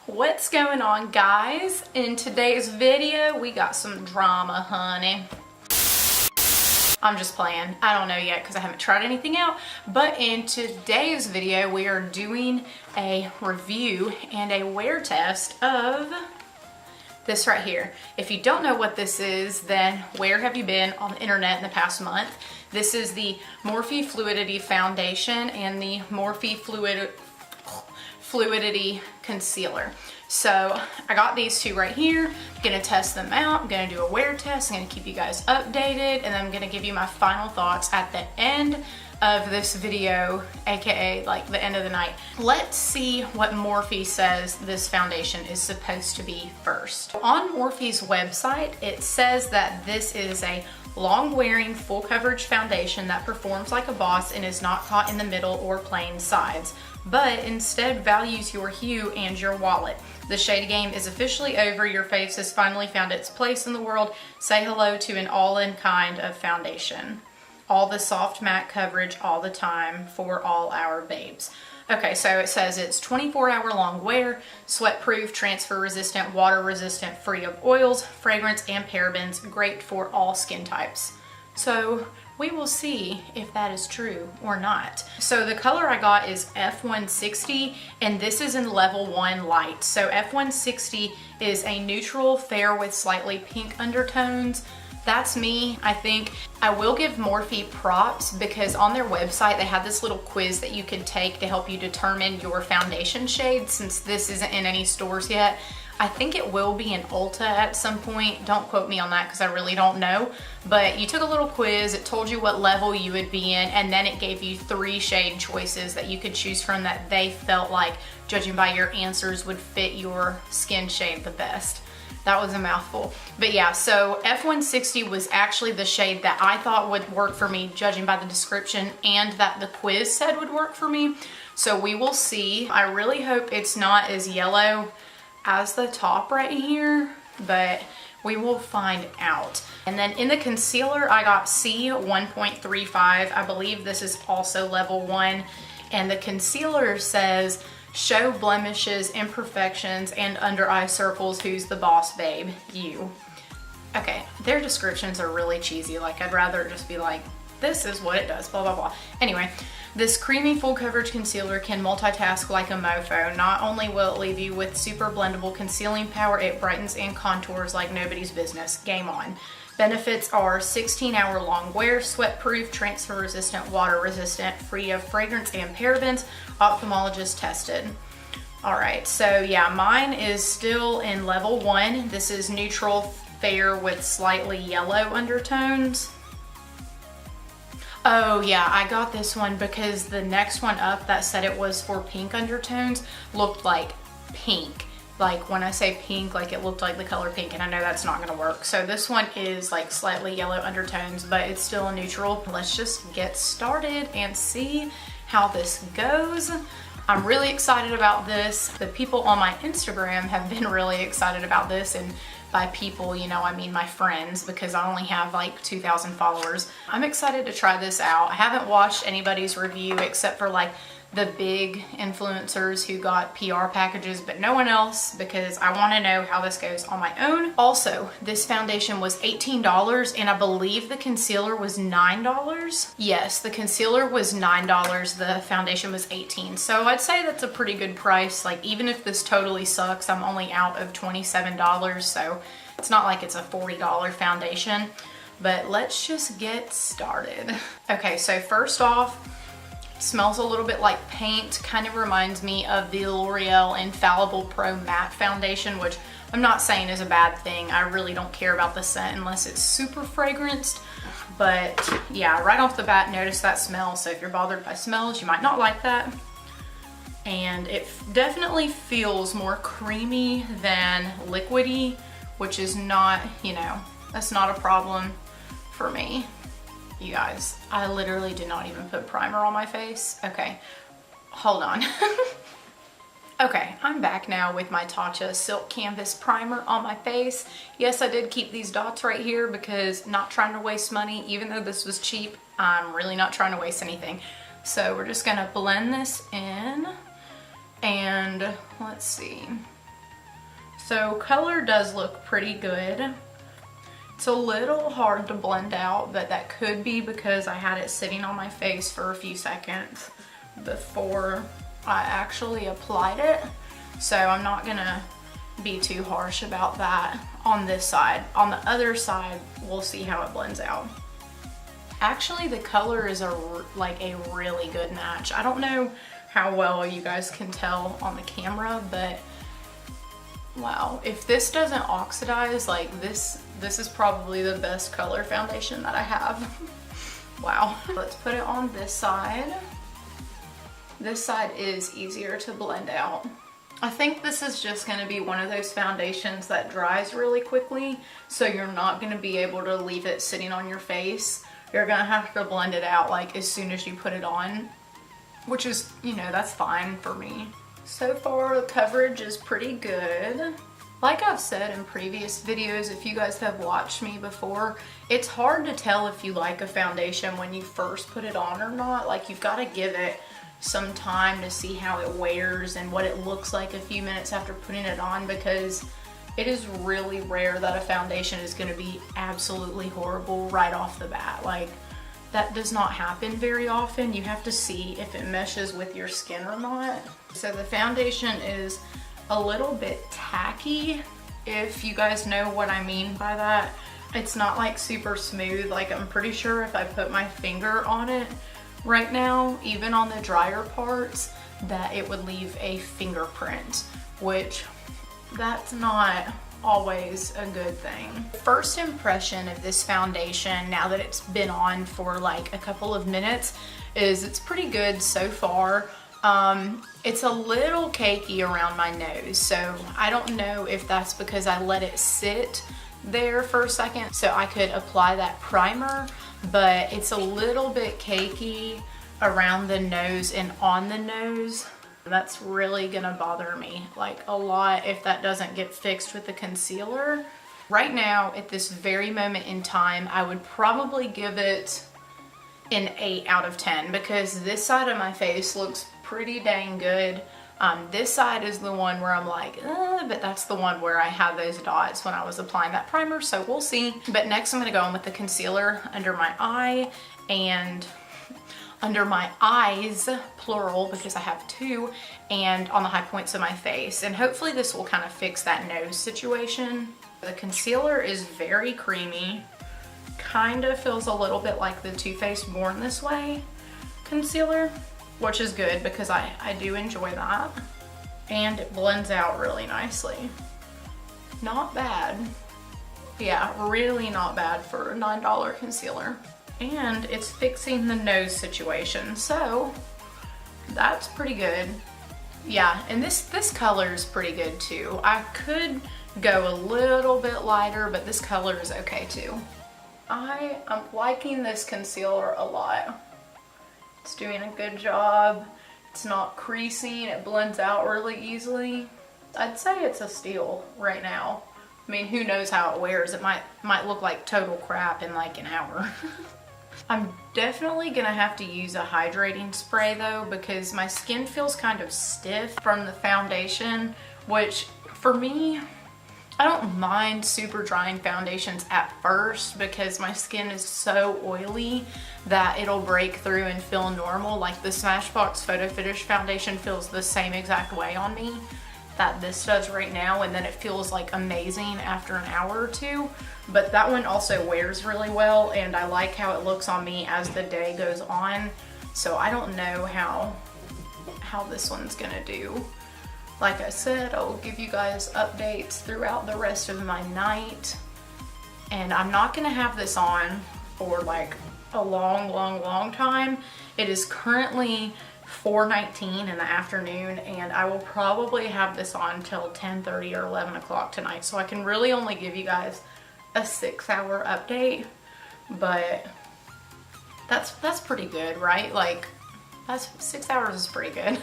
What's going on, guys? In today's video we got some drama, honey. I'm just playing. I don't know yet because I haven't tried anything out, but in today's video we are doing a review and a wear test of this right here. If you don't know what this is, then where have you been on the internet in the past month? This is the Morphe Fluidity Foundation and the Morphe Fluidity Concealer. So I got these two right here. I'm gonna test them out. I'm gonna do a wear test. I'm gonna keep you guys updated, and then I'm gonna give you my final thoughts at the end of this video, aka like the end of the night. Let's see what Morphe says this foundation is supposed to be first. On Morphe's website, it says that this is a long-wearing, full coverage foundation that performs like a boss and is not caught in the middle or plain sides, but instead values your hue and your wallet. The shade game is officially over. Your face has finally found its place in the world. Say hello to an all-in kind of foundation. All the soft matte coverage all the time for all our babes. Okay, so it says it's 24-hour long wear, sweat-proof, transfer-resistant, water-resistant, free of oils, fragrance, and parabens, great for all skin types. So we will see if that is true or not. So the color I got is F160, and this is in level 1 light. So F160 is a neutral fair with slightly pink undertones. That's me, I think. I will give Morphe props because on their website they had this little quiz that you could take to help you determine your foundation shade. Since this isn't in any stores yet, I think it will be in Ulta at some point. Don't quote me on that because I really don't know. But you took a little quiz, it told you what level you would be in, and then it gave you 3 shade choices that you could choose from that they felt like, judging by your answers, would fit your skin shade the best. That was a mouthful. But yeah, so F160 was actually the shade that I thought would work for me, judging by the description, and that the quiz said would work for me. So we will see. I really hope it's not as yellow as the top right here, but we will find out. And then in the concealer, I got C 1.35. I believe this is also level 1. And the concealer says, show blemishes, imperfections, and under eye circles. Who's the boss, babe? You. Okay, their descriptions are really cheesy. Like, I'd rather just be like, this is what it does, blah, blah, blah. Anyway, this creamy full coverage concealer can multitask like a mofo. Not only will it leave you with super blendable concealing power, it brightens and contours like nobody's business. Game on. Benefits are 16-hour long wear, sweat-proof, transfer-resistant, water-resistant, free of fragrance and parabens, ophthalmologist tested. All right, so yeah, mine is still in level 1. This is neutral fair with slightly yellow undertones. Oh yeah, I got this one because the next one up that said it was for pink undertones looked like pink. Like when I say pink, like it looked like the color pink, and I know that's not gonna work. So this one is like slightly yellow undertones, but it's still a neutral. Let's just get started and see how this goes. I'm really excited about this. The people on my Instagram have been really excited about this, and by people, you know, I mean my friends, because I only have like 2,000 followers. I'm excited to try this out. I haven't watched anybody's review except for like the big influencers who got PR packages, but no one else, because I want to know how this goes on my own. Also, this foundation was $18, and I believe the concealer was $9. Yes, the concealer was $9, the foundation was $18. So I'd say that's a pretty good price. Like, even if this totally sucks, I'm only out of $27, so it's not like it's a $40 foundation. But let's just get started. Okay, so first off, smells a little bit like paint. Kind of reminds me of the L'Oreal Infallible Pro Matte Foundation, which I'm not saying is a bad thing. I really don't care about the scent unless it's super fragranced. But yeah, right off the bat, notice that smell. So if you're bothered by smells, you might not like that. And it definitely feels more creamy than liquidy, which is not, you know, that's not a problem for me. You guys, I literally did not even put primer on my face. Okay, hold on. Okay, I'm back now with my Tatcha Silk Canvas Primer on my face. Yes, I did keep these dots right here because not trying to waste money. Even though this was cheap, I'm really not trying to waste anything. So we're just gonna blend this in, and let's see. So color does look pretty good. It's a little hard to blend out, but that could be because I had it sitting on my face for a few seconds before I actually applied it. So I'm not gonna be too harsh about that on this side. On the other side, we'll see how it blends out. Actually, the color is like a really good match. I don't know how well you guys can tell on the camera, but wow, if this doesn't oxidize, like this is probably the best color foundation that I have. Wow. Let's put it on this side. This side is easier to blend out. I think this is just going to be one of those foundations that dries really quickly, so you're not going to be able to leave it sitting on your face. You're going to have to blend it out like as soon as you put it on, which is, you know, that's fine for me. So far, the coverage is pretty good. Like I've said in previous videos, if you guys have watched me before, it's hard to tell if you like a foundation when you first put it on or not. Like, you've got to give it some time to see how it wears and what it looks like a few minutes after putting it on, because it is really rare that a foundation is going to be absolutely horrible right off the bat. Like, that does not happen very often. You have to see if it meshes with your skin or not. So the foundation is a little bit tacky, if you guys know what I mean by that. It's not like super smooth. Like, I'm pretty sure if I put my finger on it right now, even on the drier parts, that it would leave a fingerprint, which that's not always a good thing. First impression of this foundation, now that it's been on for like a couple of minutes, is it's pretty good so far. It's a little cakey around my nose, so I don't know if that's because I let it sit there for a second so I could apply that primer, but it's a little bit cakey around the nose and on the nose. That's really gonna bother me like a lot if that doesn't get fixed with the concealer. Right now, at this very moment in time, I would probably give it an 8 out of 10 because this side of my face looks pretty dang good. This side is the one where I'm like, but that's the one where I had those dots when I was applying that primer, so we'll see. But next I'm gonna go in with the concealer under my eye and under my eyes, plural, because I have two, and on the high points of my face. And hopefully this will kind of fix that nose situation. The concealer is very creamy. Kind of feels a little bit like the Too Faced Born This Way concealer, which is good because I do enjoy that. And it blends out really nicely. Not bad. Yeah, really not bad for a $9 concealer. And it's fixing the nose situation, so that's pretty good. Yeah, and this color is pretty good too. I could go a little bit lighter, but this color is okay too. I am liking this concealer a lot. It's doing a good job. It's not creasing, it blends out really easily. I'd say it's a steal right now. I mean, who knows how it wears. It might look like total crap in like an hour. I'm definitely gonna have to use a hydrating spray though, because my skin feels kind of stiff from the foundation, which for me, I don't mind super drying foundations at first because my skin is so oily that it'll break through and feel normal. Like the Smashbox Photo Finish foundation feels the same exact way on me that this does right now, and then it feels like amazing after an hour or two. But that one also wears really well, and I like how it looks on me as the day goes on. So I don't know how this one's gonna do. Like I said, I'll give you guys updates throughout the rest of my night. And I'm not gonna have this on for like a long time. It is currently 4:19 in the afternoon, and I will probably have this on till 10:30 or 11 o'clock tonight. So I can really only give you guys a 6-hour update, but that's pretty good, right? Like, that's 6 hours is pretty good.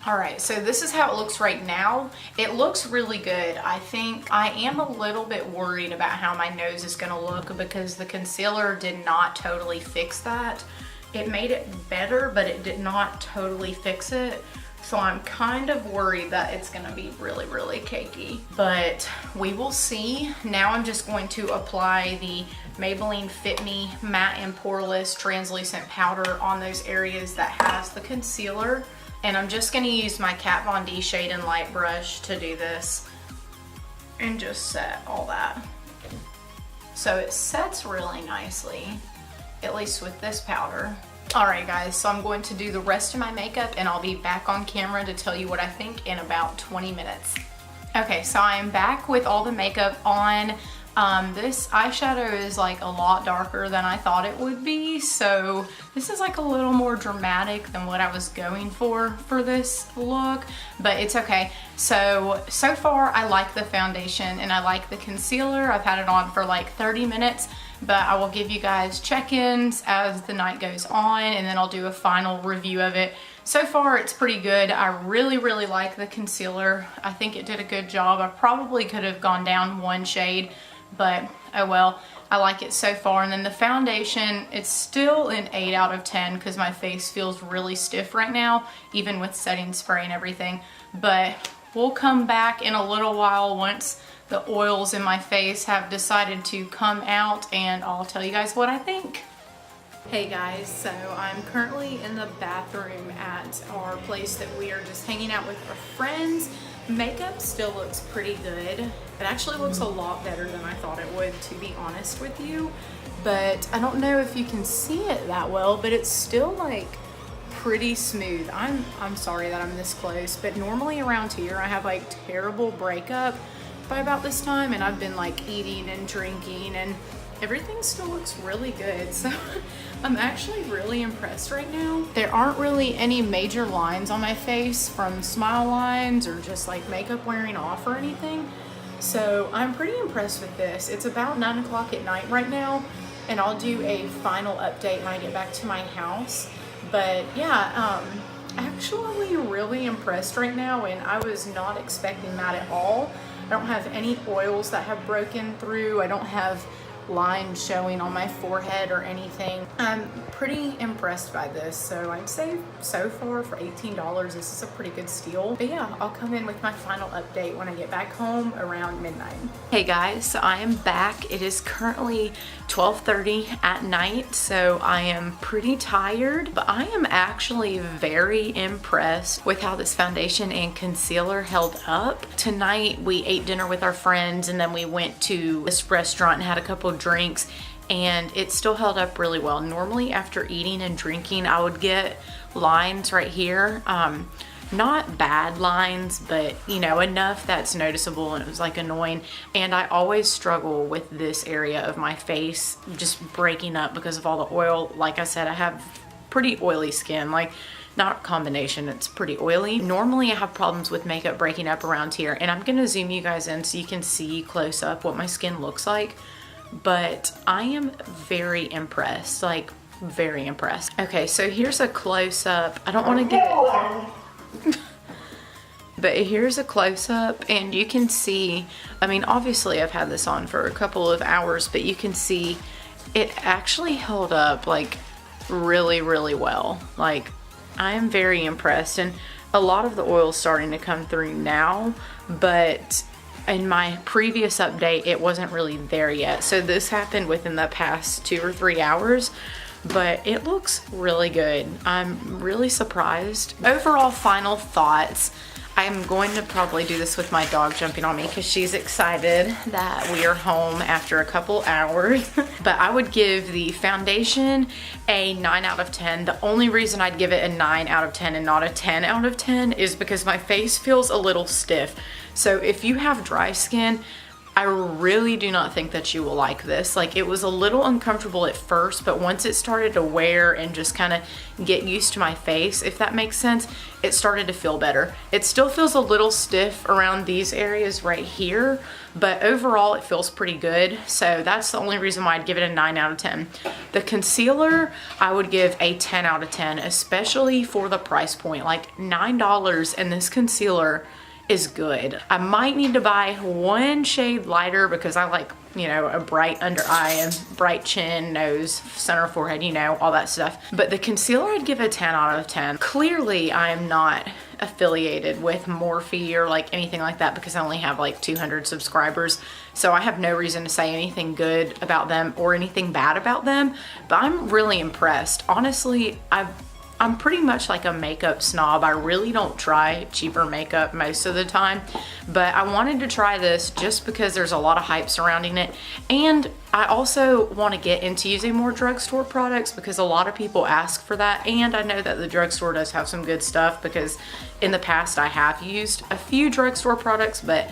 All right, so this is how it looks right now. It looks really good. I think I am a little bit worried about how my nose is gonna look because the concealer did not totally fix that. It made it better, but it did not totally fix it. So I'm kind of worried that it's gonna be really, really cakey, but we will see. Now I'm just going to apply the Maybelline Fit Me Matte and Poreless Translucent Powder on those areas that has the concealer. And I'm just gonna use my Kat Von D Shade and Light brush to do this and just set all that. So it sets really nicely, at least with this powder. Alright guys, so I'm going to do the rest of my makeup and I'll be back on camera to tell you what I think in about 20 minutes. Okay, so I'm back with all the makeup on. This eyeshadow is like a lot darker than I thought it would be, so this is like a little more dramatic than what I was going for this look, but it's okay. So far I like the foundation and I like the concealer. I've had it on for like 30 minutes, but I will give you guys check-ins as the night goes on and then I'll do a final review of it. So far it's pretty good. I really, really like the concealer. I think it did a good job. I probably could have gone down one shade, but oh well, I like it so far. And then the foundation, it's still an 8 out of 10 because my face feels really stiff right now, even with setting spray and everything. But we'll come back in a little while once the oils in my face have decided to come out and I'll tell you guys what I think. Hey guys, so I'm currently in the bathroom at our place that we are just hanging out with our friends. Makeup still looks pretty good. It actually looks a lot better than I thought it would, to be honest with you. But I don't know if you can see it that well, but it's still like pretty smooth. I'm sorry that I'm this close, but normally around here I have like terrible breakup by about this time, and I've been like eating and drinking and everything still looks really good. So I'm actually really impressed right now. There aren't really any major lines on my face from smile lines or just like makeup wearing off or anything. So I'm pretty impressed with this. It's about 9 o'clock at night right now and I'll do a final update when I get back to my house. But yeah, actually really impressed right now and I was not expecting that at all. I don't have any oils that have broken through. I don't have lines showing on my forehead or anything. I'm pretty impressed by this, so I'd say so far for $18 this is a pretty good steal. But yeah, I'll come in with my final update when I get back home around midnight. Hey guys, so I am back. It is currently 12:30 at night, so I am pretty tired, but I am actually very impressed with how this foundation and concealer held up. Tonight we ate dinner with our friends and then we went to this restaurant and had a couple of drinks and it still held up really well. Normally after eating and drinking I would get lines right here, not bad lines, but you know, enough that's noticeable and it was like annoying. And I always struggle with this area of my face just breaking up because of all the oil. Like I said, I have pretty oily skin, like not combination, it's pretty oily. Normally I have problems with makeup breaking up around here, and I'm gonna zoom you guys in so you can see close up what my skin looks like. But I am very impressed, like very impressed. Okay, so here's a close-up. I don't want to get it, but here's a close-up and you can see, I mean obviously I've had this on for a couple of hours, but you can see it actually held up like really, really well. Like I am very impressed, and a lot of the oil's starting to come through now, but in my previous update it wasn't really there yet. So this happened within the past 2 or 3 hours, but it looks really good. I'm really surprised. Overall final thoughts. I'm going to probably do this with my dog jumping on me because she's excited that we are home after a couple hours. But I would give the foundation a 9 out of 10. The only reason I'd give it a 9 out of 10 and not a 10 out of 10 is because my face feels a little stiff. So if you have dry skin, I really do not think that you will like this. Like it was a little uncomfortable at first, but once it started to wear and just kind of get used to my face, if that makes sense, it started to feel better. It still feels a little stiff around these areas right here, but overall it feels pretty good. So that's the only reason why I'd give it a 9 out of 10. The concealer, I would give a 10 out of 10, especially for the price point. Like $9 and this concealer is good. I might need to buy one shade lighter because I like, you know, a bright under eye and bright chin, nose, center forehead, you know, all that stuff. But the concealer I'd give a 10 out of 10. Clearly I am not affiliated with Morphe or like anything like that because I only have like 200 subscribers. So I have no reason to say anything good about them or anything bad about them, but I'm really impressed. Honestly, I'm pretty much like a makeup snob. I really don't try cheaper makeup most of the time, but I wanted to try this just because there's a lot of hype surrounding it. And I also want to get into using more drugstore products because a lot of people ask for that. And I know that the drugstore does have some good stuff because in the past I have used a few drugstore products, but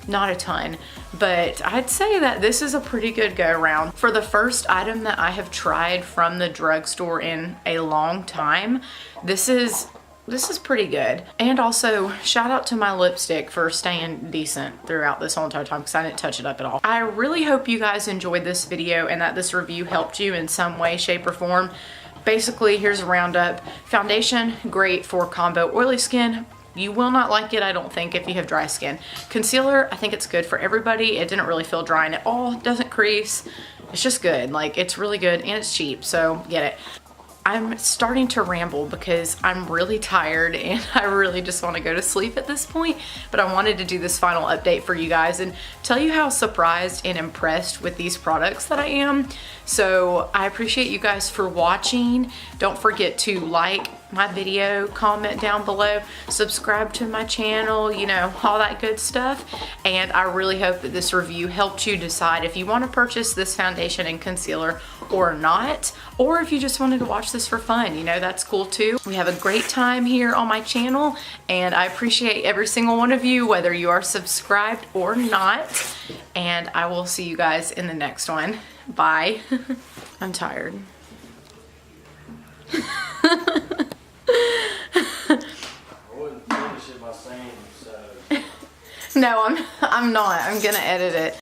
not a ton. But I'd say that this is a pretty good go around. For the first item that I have tried from the drugstore in a long time, this is pretty good. And also shout out to my lipstick for staying decent throughout this whole entire time because I didn't touch it up at all. I really hope you guys enjoyed this video and that this review helped you in some way, shape, or form. Basically, here's a roundup. Foundation, great for combo oily skin. You will not like it, I don't think, if you have dry skin. Concealer, I think it's good for everybody. It didn't really feel drying at all. Doesn't crease. It's just good. Like, it's really good and it's cheap, so get it. I'm starting to ramble because I'm really tired and I really just want to go to sleep at this point, but I wanted to do this final update for you guys and tell you how surprised and impressed with these products that I am. So I appreciate you guys for watching. Don't forget to like my video, comment down below, subscribe to my channel, you know, all that good stuff. And I really hope that this review helped you decide if you want to purchase this foundation and concealer or not, or if you just wanted to watch this for fun, you know, that's cool too. We have a great time here on my channel and I appreciate every single one of you, whether you are subscribed or not. And I will see you guys in the next one. Bye. I'm tired. No, I'm not. I'm gonna edit it.